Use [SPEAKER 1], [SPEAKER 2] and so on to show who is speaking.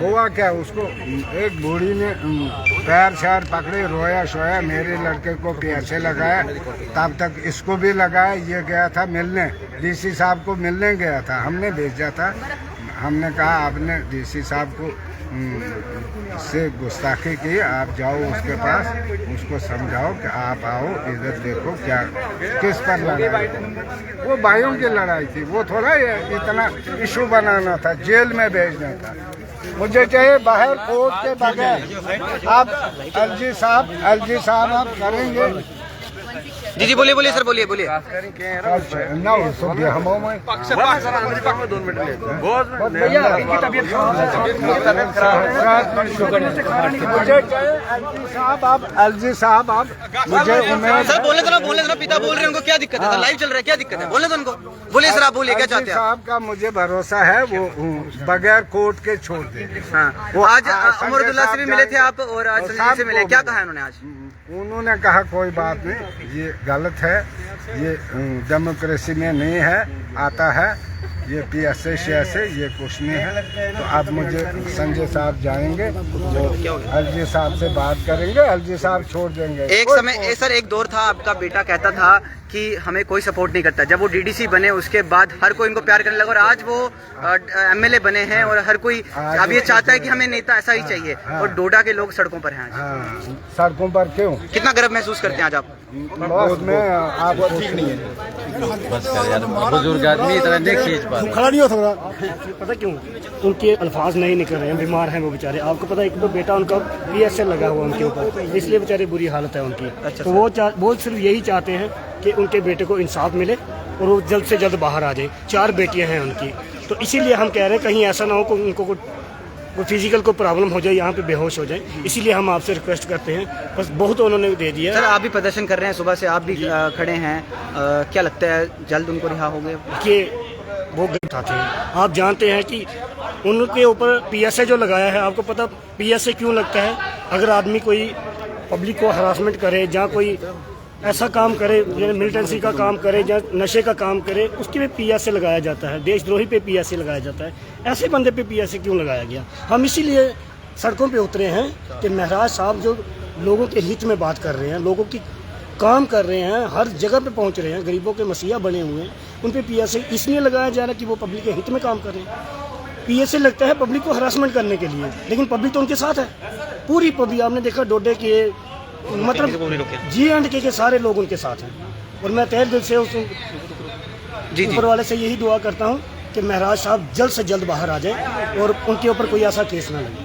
[SPEAKER 1] हुआ क्या, उसको एक बूढ़ी ने पैर शैर पकड़े, रोया शोया, मेरे लड़के को पैसे लगाया, तब तक इसको भी लगाया। ये गया था मिलने, डीसी साहब को मिलने गया था, हमने भेजा था। हमने कहा आपने डीसी साहब को से गुस्ताखी की, आप जाओ उसके पास, उसको समझाओ कि आप आओ इधर देखो क्या किस पर लड़ाई। वो भाइयों की लड़ाई थी, वो थोड़ा इतना इशू बनाना था, जेल में भेजना था। मुझे चाहिए बाहर कोर्ट के बगैर। आप एलजी साहब आप करेंगे?
[SPEAKER 2] जी बोलिए बोलिए सर, बोलिए बोलिए।
[SPEAKER 1] एलजी साहब आप मुझे
[SPEAKER 2] सर बोले तो पिता बोल रहे हैं, उनको क्या दिक्कत है? लाइव चल रहा है, क्या दिक्कत है? बोले तो उनको, बोलिए सर, आप बोलिए क्या चाहते हैं?
[SPEAKER 1] साहब का मुझे भरोसा है, वो बगैर कोर्ट के छोड़ दे।
[SPEAKER 2] हाँ, वो आज उमरुद्दौला से भी मिले थे आप और आज संजय से मिले, क्या कहा उन्होंने आज?
[SPEAKER 1] उन्होंने कहा कोई बात नहीं, ये गलत है, ये डेमोक्रेसी में नहीं है, आता है ये PSA से ये कुछ नहीं है। तो अब मुझे संजय साहब जाएंगे, वो एलजी साहब से बात करेंगे, एलजी साहब छोड़ देंगे।
[SPEAKER 2] एक समय सर एक दौर था, आपका बेटा कहता था कि हमें कोई सपोर्ट नहीं करता। जब वो DDC बने उसके बाद हर कोई इनको प्यार करने लगा और आज वो MLA बने हैं और हर कोई अब ये चाहता है कि हमें नेता ऐसा ही चाहिए। और डोडा के लोग सड़कों पर हैं आज।
[SPEAKER 1] सड़कों पर क्यों?
[SPEAKER 2] कितना गर्व महसूस करते हैं आज आप?
[SPEAKER 1] बहुत में आपको ठीक नहीं है,
[SPEAKER 3] बुजुर्ग आदमी इतना नहीं खींच पा
[SPEAKER 4] खड़ा नहीं हो सकता। पता क्यों? उनके अल्फाज नहीं निकल रहे हैं, बीमार हैं वो बेचारे। आपको पता है एक तो बेटा उनका PSA लगा हुआ उनके ऊपर, इसलिए बेचारे बुरी हालत है उनकी। तो वो सिर्फ यही चाहते हैं कि उनके बेटे को इंसाफ मिले और वो जल्द से जल्द बाहर आ जाए। 4 बेटियां हैं उनकी, तो इसीलिए हम कह रहे हैं कहीं ऐसा ना हो कि उनको कोई फिजिकल को प्रॉब्लम हो जाए, यहाँ पे बेहोश हो जाए। इसीलिए हम आपसे रिक्वेस्ट करते हैं, बस बहुत उन्होंने दे दिया।
[SPEAKER 2] सर आप भी प्रदर्शन कर रहे हैं, सुबह से आप भी खड़े हैं, क्या लगता है जल्द उनको रिहा हो गए?
[SPEAKER 4] कि वो गलत थे। आप जानते हैं कि उनके ऊपर PSA जो लगाया है, आपको पता PSA क्यों लगता है? अगर आदमी कोई पब्लिक को हरासमेंट करे, जहाँ कोई ऐसा काम करे, मिलिटेंसी का काम करे या नशे का काम करे, उसके पे PSA लगाया जाता है। देशद्रोही पे PSA लगाया जाता है। ऐसे बंदे पे PSA क्यों लगाया गया? हम इसीलिए सड़कों पे उतरे हैं कि महराज साहब जो लोगों के हित में बात कर रहे हैं, लोगों की काम कर रहे हैं, हर जगह पे पहुंच रहे हैं, गरीबों के मसीहा बने हुए हैं, उन पे PSA इसलिए लगाया जा रहा है कि वो पब्लिक के हित में काम कर रहे हैं। PSA लगता है पब्लिक को हरासमेंट करने के लिए, लेकिन पब्लिक तो उनके साथ है। पूरी पब्लिक, आपने देखा डोडे के मतलब G&K के सारे लोग उनके साथ हैं। और मैं तहे दिल से उस ऊपर वाले से यही दुआ करता हूँ कि महराज साहब जल्द से जल्द बाहर आ जाए और उनके ऊपर कोई ऐसा केस ना लगे।